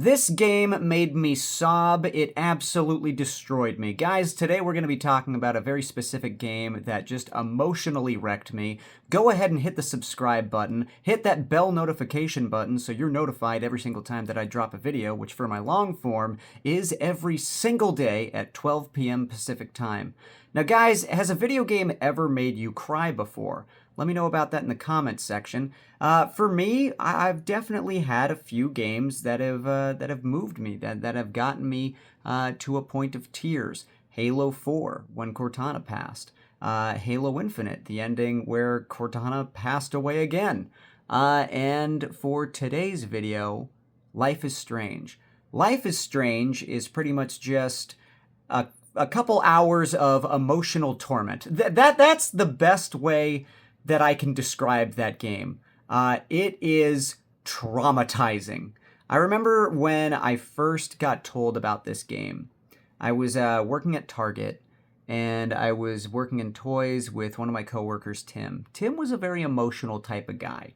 This game made me sob. It absolutely destroyed me. Guys, today we're going to be talking about a very specific game that just emotionally wrecked me. Go ahead and hit the subscribe button. Hit that bell notification button so you're notified every single time that I drop a video, which for my long form is every single day at 12 p.m. Pacific time. Now guys, has a video game ever made you cry before? Let me know about that in the comments section. For me, I've definitely had a few games that have moved me, that have gotten me to a point of tears. Halo 4, when Cortana passed. Halo Infinite, the ending where Cortana passed away again. And for today's video, Life is Strange. Life is Strange is pretty much just a couple hours of emotional torment. That's the best way that I can describe that game. It is traumatizing. I remember when I first got told about this game. I was working at Target, and I was working in toys with one of my coworkers, Tim. Tim was a very emotional type of guy.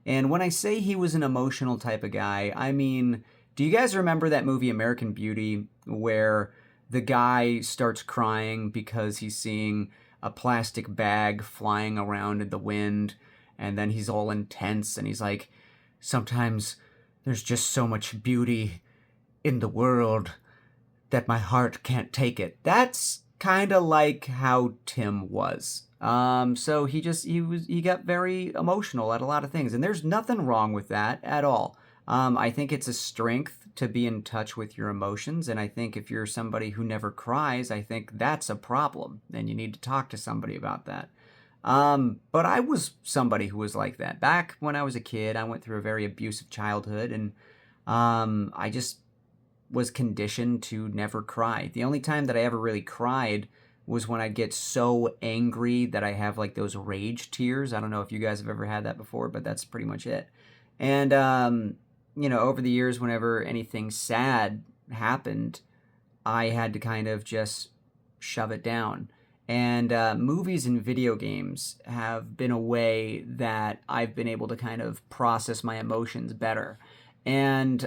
And when I say he was an emotional type of guy, I mean, do you guys remember that movie American Beauty, where the guy starts crying because he's seeing a plastic bag flying around in the wind, and then he's all intense, and he's like, sometimes there's just so much beauty in the world that my heart can't take it. That's kind of like how Tim was. So he got very emotional at a lot of things, and there's nothing wrong with that at all. I think it's a strength to be in touch with your emotions, and I think if you're somebody who never cries, I think that's a problem, and you need to talk to somebody about that. But I was somebody who was like that. Back when I was a kid, I went through a very abusive childhood, and I just was conditioned to never cry. The only time that I ever really cried was when I'd get so angry that I have like those rage tears. I don't know if you guys have ever had that before, but that's pretty much it. And you know, over the years, whenever anything sad happened, I had to kind of just shove it down. And movies and video games have been a way that I've been able to kind of process my emotions better. And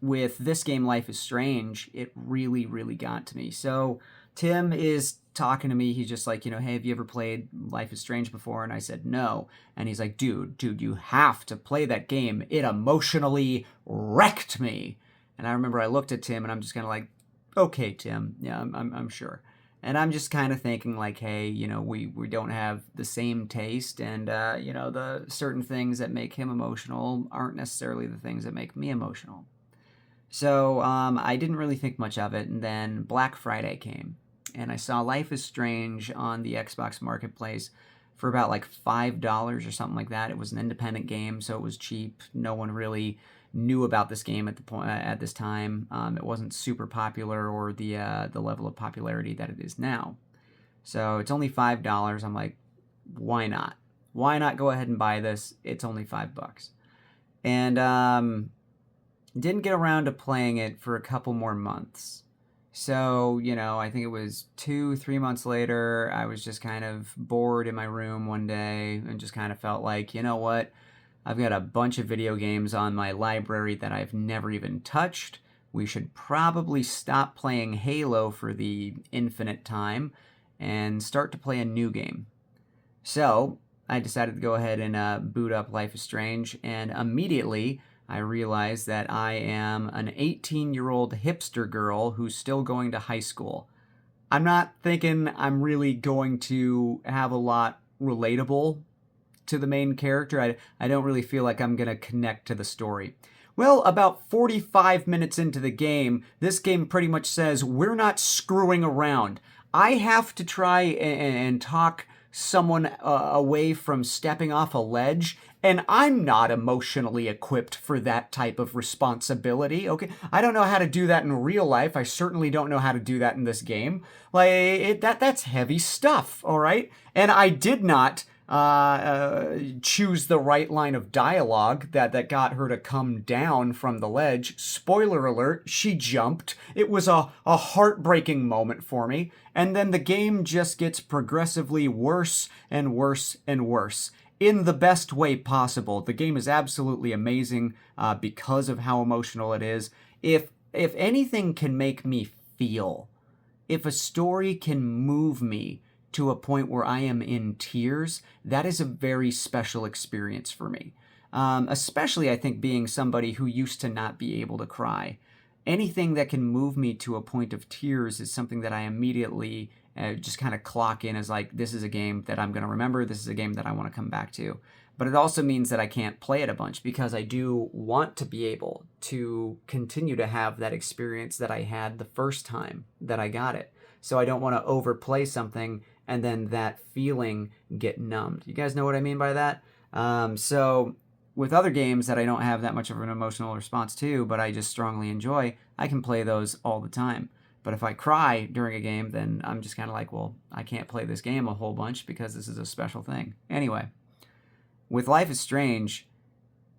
with this game, Life is Strange, it really, really got to me. So Tim is talking to me. He's just like, hey, have you ever played Life is Strange before? And I said, no. And he's like, dude, you have to play that game. It emotionally wrecked me. And I remember I looked at Tim, and I'm just kind of like, okay, Tim, yeah, I'm sure. And I'm just kind of thinking like, hey, we don't have the same taste, and the certain things that make him emotional aren't necessarily the things that make me emotional. So I didn't really think much of it, and then Black Friday came, and I saw Life is Strange on the Xbox Marketplace for about like $5 or something like that. It was an independent game, so it was cheap. No one really knew about this game at this time. It wasn't super popular, or the level of popularity that it is now. So it's only $5. I'm like, why not? Why not go ahead and buy this? It's only $5. And didn't get around to playing it for a couple more months. So, I think it was 2-3 months later, I was just kind of bored in my room one day and just kind of felt like, you know what? I've got a bunch of video games on my library that I've never even touched. We should probably stop playing Halo for the infinite time and start to play a new game. So, I decided to go ahead and boot up Life is Strange, and immediately I realized that I am an 18-year-old hipster girl who's still going to high school. I'm not thinking I'm really going to have a lot relatable to the main character. I don't really feel like I'm going to connect to the story. Well, about 45 minutes into the game, this game pretty much says, we're not screwing around. I have to try and talk someone away from stepping off a ledge, and I'm not emotionally equipped for that type of responsibility, okay? I don't know how to do that in real life. I certainly don't know how to do that in this game. Like, that's heavy stuff, all right? And I did not choose the right line of dialogue that got her to come down from the ledge. Spoiler alert, she jumped. It was a heartbreaking moment for me. And then the game just gets progressively worse and worse and worse. in the best way possible. The game is absolutely amazing because of how emotional it is. If anything can make me feel, if a story can move me to a point where I am in tears, that is a very special experience for me. Especially, I think, being somebody who used to not be able to cry. Anything that can move me to a point of tears is something that I immediately just kind of clock in as like, this is a game that I'm going to remember. This is a game that I want to come back to. But it also means that I can't play it a bunch because I do want to be able to continue to have that experience that I had the first time that I got it. So I don't want to overplay something and then that feeling get numbed. You guys know what I mean by that? So with other games that I don't have that much of an emotional response to, but I just strongly enjoy, I can play those all the time. But if I cry during a game, then I'm just kind of like, well, I can't play this game a whole bunch because this is a special thing. Anyway, with Life is Strange,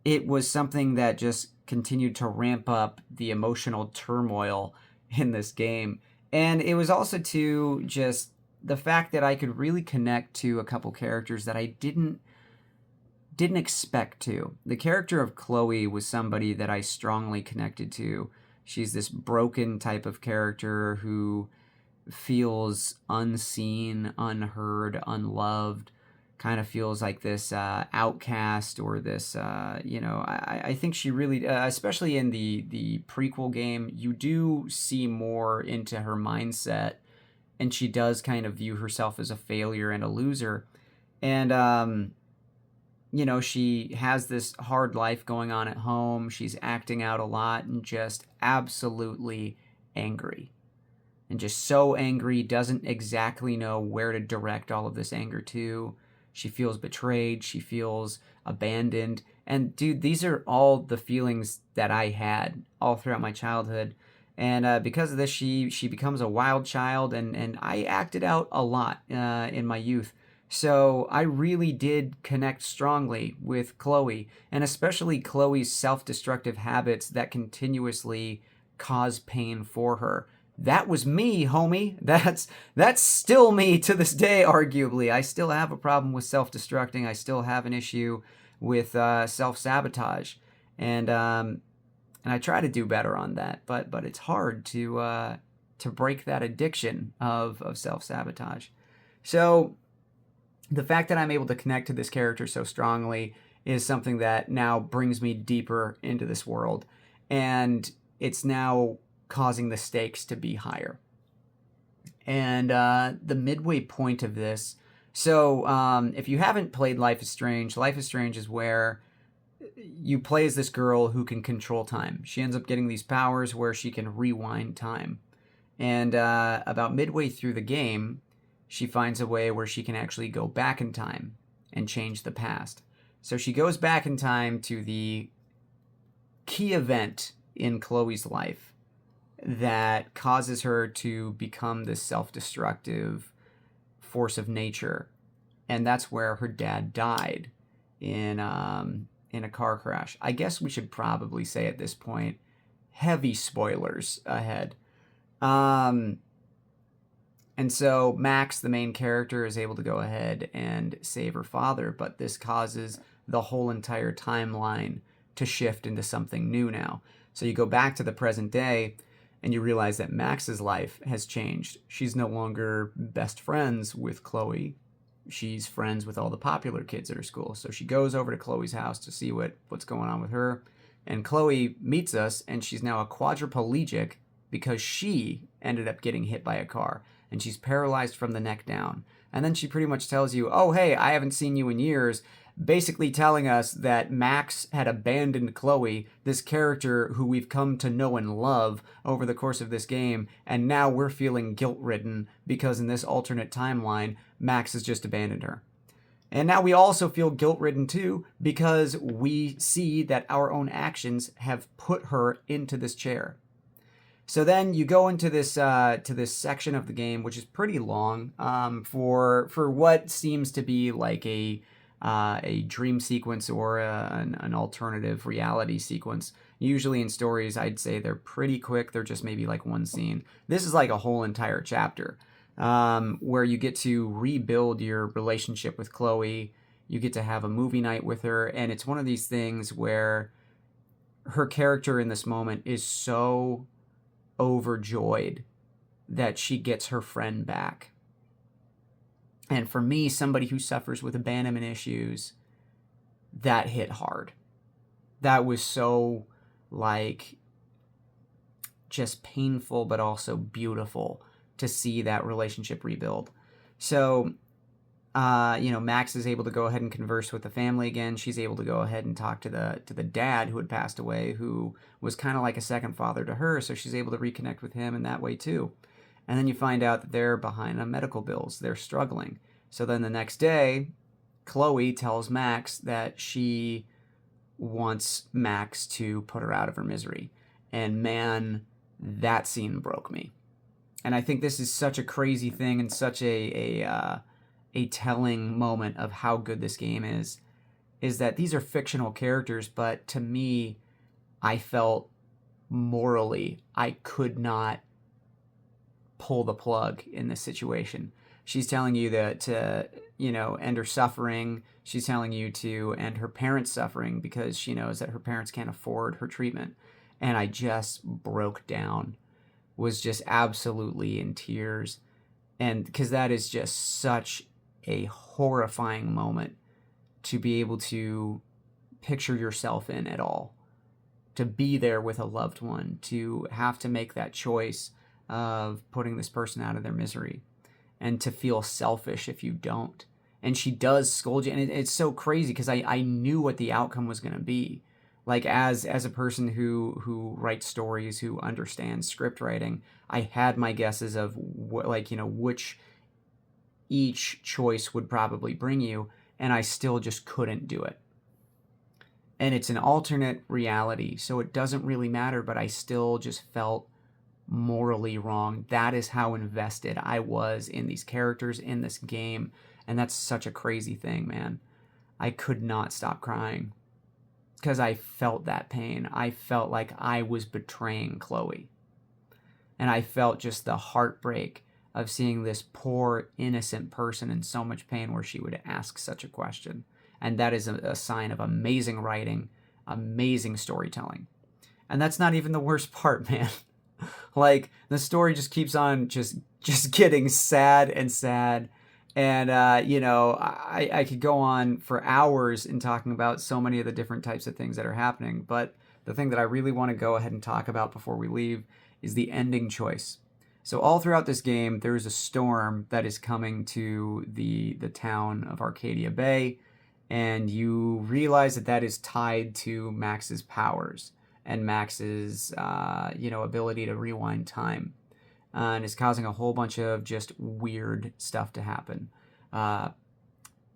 it was something that just continued to ramp up the emotional turmoil in this game. And it was also to just the fact that I could really connect to a couple characters that I didn't expect to. The character of Chloe was somebody that I strongly connected to. She's this broken type of character who feels unseen, unheard, unloved, kind of feels like this outcast or this, I think she really, especially in the prequel game, you do see more into her mindset, and she does kind of view herself as a failure and a loser. And, she has this hard life going on at home. She's acting out a lot and just absolutely angry. And just so angry, doesn't exactly know where to direct all of this anger to. She feels betrayed. She feels abandoned. And dude, these are all the feelings that I had all throughout my childhood. And because of this, she becomes a wild child, and I acted out a lot in my youth. So I really did connect strongly with Chloe, and especially Chloe's self-destructive habits that continuously cause pain for her. That was me, homie. That's still me to this day, arguably. I still have a problem with self-destructing. I still have an issue with self-sabotage. And I try to do better on that, but it's hard to break that addiction of self-sabotage. So the fact that I'm able to connect to this character so strongly is something that now brings me deeper into this world, and it's now causing the stakes to be higher. And the midway point of this, so if you haven't played Life is Strange is where you play as this girl who can control time. She ends up getting these powers where she can rewind time. And about midway through the game, she finds a way where she can actually go back in time and change the past. So she goes back in time to the key event in Chloe's life that causes her to become this self-destructive force of nature. And that's where her dad died in a car crash. I guess we should probably say at this point, heavy spoilers ahead. And so Max, the main character, is able to go ahead and save her father, but this causes the whole entire timeline to shift into something new now. So you go back to the present day, and you realize that Max's life has changed. She's no longer best friends with Chloe. She's friends with all the popular kids at her school. So she goes over to Chloe's house to see what's going on with her. And Chloe meets us, and she's now a quadriplegic because she ended up getting hit by a car. And she's paralyzed from the neck down. And then she pretty much tells you, oh, hey, I haven't seen you in years, basically telling us that Max had abandoned Chloe, this character who we've come to know and love over the course of this game, and now we're feeling guilt-ridden because in this alternate timeline, Max has just abandoned her. And now we also feel guilt-ridden too because we see that our own actions have put her into this chair. So then you go into this section of the game, which is pretty long, for what seems to be like a dream sequence or an alternative reality sequence. Usually in stories, I'd say they're pretty quick. They're just maybe like one scene. This is like a whole entire chapter where you get to rebuild your relationship with Chloe. You get to have a movie night with her, and it's one of these things where her character in this moment is so overjoyed that she gets her friend back. And for me, somebody who suffers with abandonment issues, that hit hard. That was so, like, just painful, but also beautiful to see that relationship rebuild. So, Max is able to go ahead and converse with the family again. She's able to go ahead and talk to the dad who had passed away, who was kind of like a second father to her. So she's able to reconnect with him in that way too. And then you find out that they're behind on medical bills. They're struggling. So then the next day, Chloe tells Max that she wants Max to put her out of her misery. And man, that scene broke me. And I think this is such a crazy thing and such a telling moment of how good this game is that these are fictional characters, but to me, I felt morally I could not pull the plug in this situation. She's telling you that to, end her suffering. She's telling you to end her parents' suffering because she knows that her parents can't afford her treatment. And I just broke down, was just absolutely in tears. And because that is just such a horrifying moment to be able to picture yourself in at all, to be there with a loved one, to have to make that choice of putting this person out of their misery, and to feel selfish if you don't. And she does scold you, and it's so crazy because I knew what the outcome was going to be. Like, as a person who writes stories, who understands script writing, I had my guesses of which each choice would probably bring you, and I still just couldn't do it. And it's an alternate reality, so it doesn't really matter, but I still just felt morally wrong. That is how invested I was in these characters, in this game, and that's such a crazy thing, man. I could not stop crying because I felt that pain. I felt like I was betraying Chloe. And I felt just the heartbreak of seeing this poor, innocent person in so much pain where she would ask such a question. And that is a sign of amazing writing, amazing storytelling. And that's not even the worst part, man. Like, the story just keeps on just getting sad and sad. And, I could go on for hours in talking about so many of the different types of things that are happening. But the thing that I really want to go ahead and talk about before we leave is the ending choice. So all throughout this game, there is a storm that is coming to the town of Arcadia Bay. And you realize that is tied to Max's powers and Max's, ability to rewind time. And is causing a whole bunch of just weird stuff to happen.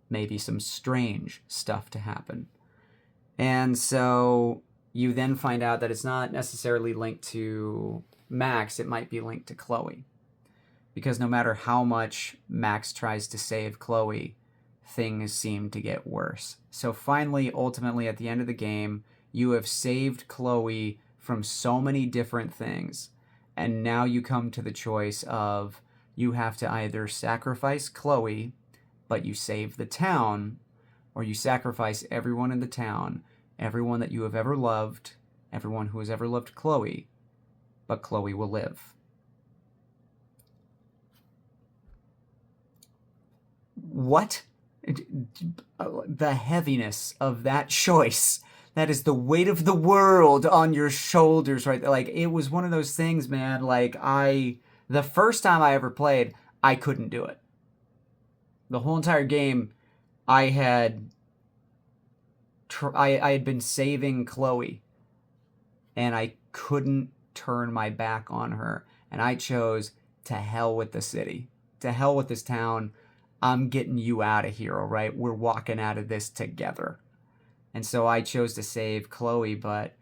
Maybe some strange stuff to happen. And so you then find out that it's not necessarily linked to Max, it might be linked to Chloe. Because no matter how much Max tries to save Chloe, things seem to get worse. So finally, ultimately, at the end of the game, you have saved Chloe from so many different things. And now you come to the choice of you have to either sacrifice Chloe, but you save the town, or you sacrifice everyone in the town, everyone that you have ever loved, everyone who has ever loved Chloe, but Chloe will live. What? The heaviness of that choice. That is the weight of the world on your shoulders, right? Like, it was one of those things, man. Like, the first time I ever played, I couldn't do it. The whole entire game, I had been saving Chloe, and I couldn't turn my back on her. And I chose, to hell with the city. To hell with this town. I'm getting you out of here, all right? We're walking out of this together. And so I chose to save Chloe, but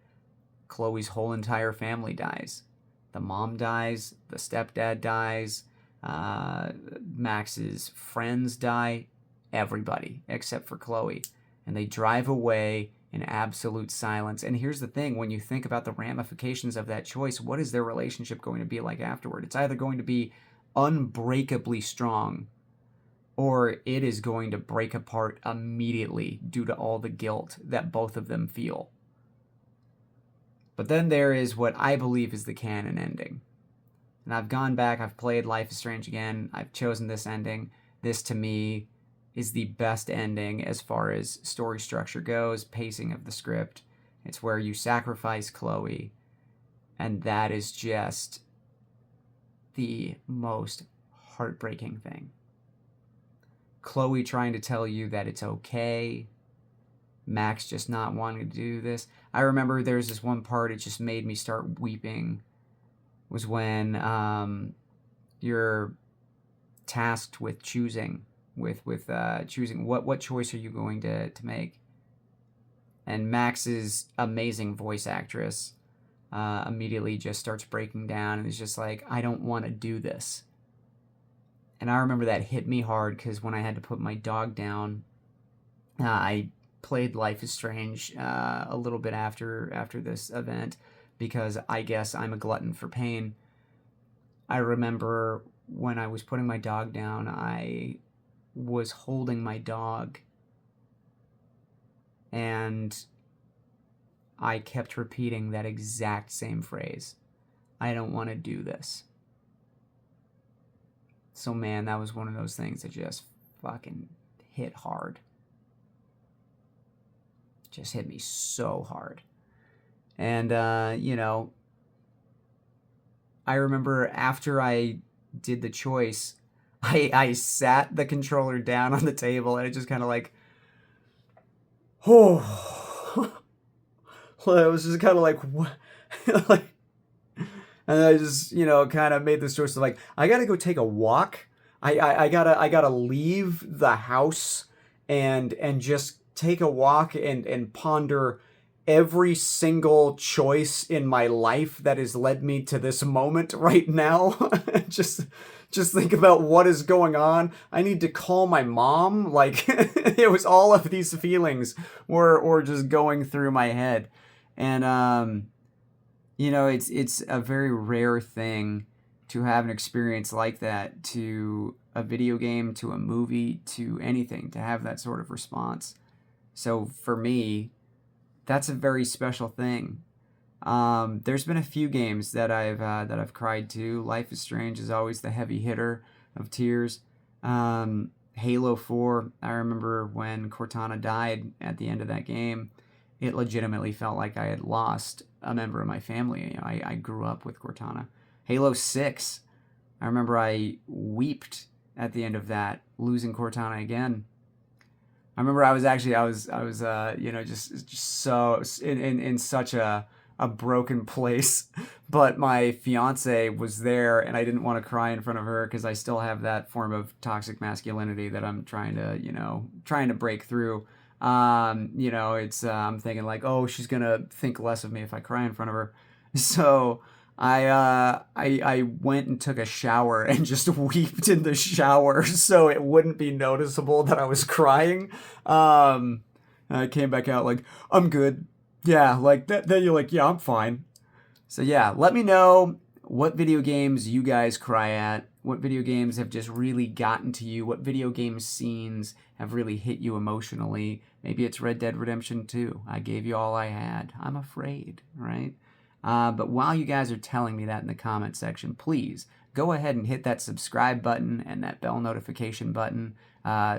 Chloe's whole entire family dies. The mom dies, the stepdad dies, Max's friends die, everybody except for Chloe. And they drive away in absolute silence. And here's the thing, when you think about the ramifications of that choice, what is their relationship going to be like afterward? It's either going to be unbreakably strong, or it is going to break apart immediately due to all the guilt that both of them feel. But then there is what I believe is the canon ending. And I've gone back, I've played Life is Strange again, I've chosen this ending. This, to me, is the best ending as far as story structure goes, pacing of the script. It's where you sacrifice Chloe, and that is just the most heartbreaking thing. Chloe trying to tell you that it's okay, Max just not wanting to do this. I remember there's this one part, it just made me start weeping, was when you're tasked with choosing, choosing what choice are you going to make. And Max's amazing voice actress immediately just starts breaking down and is just like, I don't want to do this. And I remember that hit me hard because when I had to put my dog down, I played Life is Strange a little bit after this event because I guess I'm a glutton for pain. I remember when I was putting my dog down, I was holding my dog and I kept repeating that exact same phrase. I don't want to do this. So man, that was one of those things that just fucking hit hard. Just hit me so hard. And, you know, I remember after I did the choice, I sat the controller down on the table and it just kind of like, oh, it was just kind of like, what? Like, and I just, you know, kind of made this choice of like, I gotta go take a walk. I gotta leave the house and just take a walk and ponder every single choice in my life that has led me to this moment right now. just think about what is going on. I need to call my mom. Like, it was all of these feelings were just going through my head. And, you know, it's a very rare thing to have an experience like that, to a video game, to a movie, to anything, to have that sort of response. So for me, that's a very special thing. There's been a few games that I've cried to. Life is Strange is always the heavy hitter of tears. Halo 4, I remember when Cortana died at the end of that game, it legitimately felt like I had lost a member of my family. You know, I grew up with Cortana. Halo 6, I remember I wept at the end of that, losing Cortana again. I remember I was you know, just so in such a broken place, but my fiance was there and I didn't want to cry in front of her because I still have that form of toxic masculinity that I'm trying to break through. You know, it's I'm thinking like, oh, she's gonna think less of me if I cry in front of her. So I went and took a shower and just wept in the shower so it wouldn't be noticeable that I was crying. I came back out like, I'm good. Yeah, like that. Then you're like, yeah, I'm fine. So yeah, let me know what video games you guys cry at. What video games have just really gotten to you? What video game scenes have really hit you emotionally? Maybe it's Red Dead Redemption 2. I gave you all I had. I'm afraid, right? But while you guys are telling me that in the comment section, please go ahead and hit that subscribe button and that bell notification button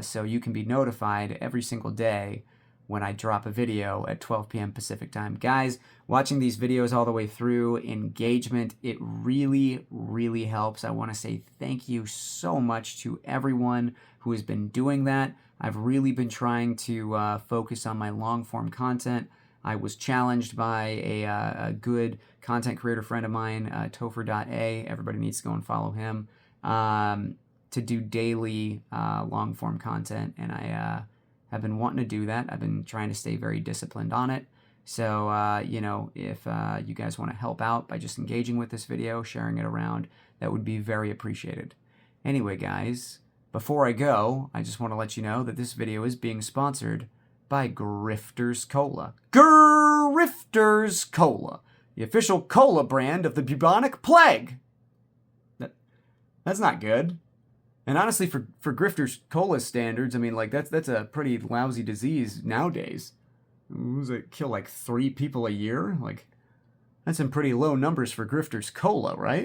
so you can be notified every single day when I drop a video at 12 p.m. Pacific time. Guys, watching these videos all the way through, engagement, it really, really helps. I want to say thank you so much to everyone who has been doing that. I've really been trying to focus on my long-form content. I was challenged by a good content creator friend of mine, Topher.a. Everybody needs to go and follow him, to do daily long-form content, and I have been wanting to do that. I've been trying to stay very disciplined on it. So, you know, if you guys want to help out by just engaging with this video, sharing it around, that would be very appreciated. Anyway, guys, before I go, I just want to let you know that this video is being sponsored by Grifters Cola. Grifters Cola, the official cola brand of the bubonic plague. That's not good. And honestly, for Grifter's Cola standards, I mean, like, that's a pretty lousy disease nowadays. Was it kill like 3 people a year? Like, that's some pretty low numbers for Grifter's Cola, right?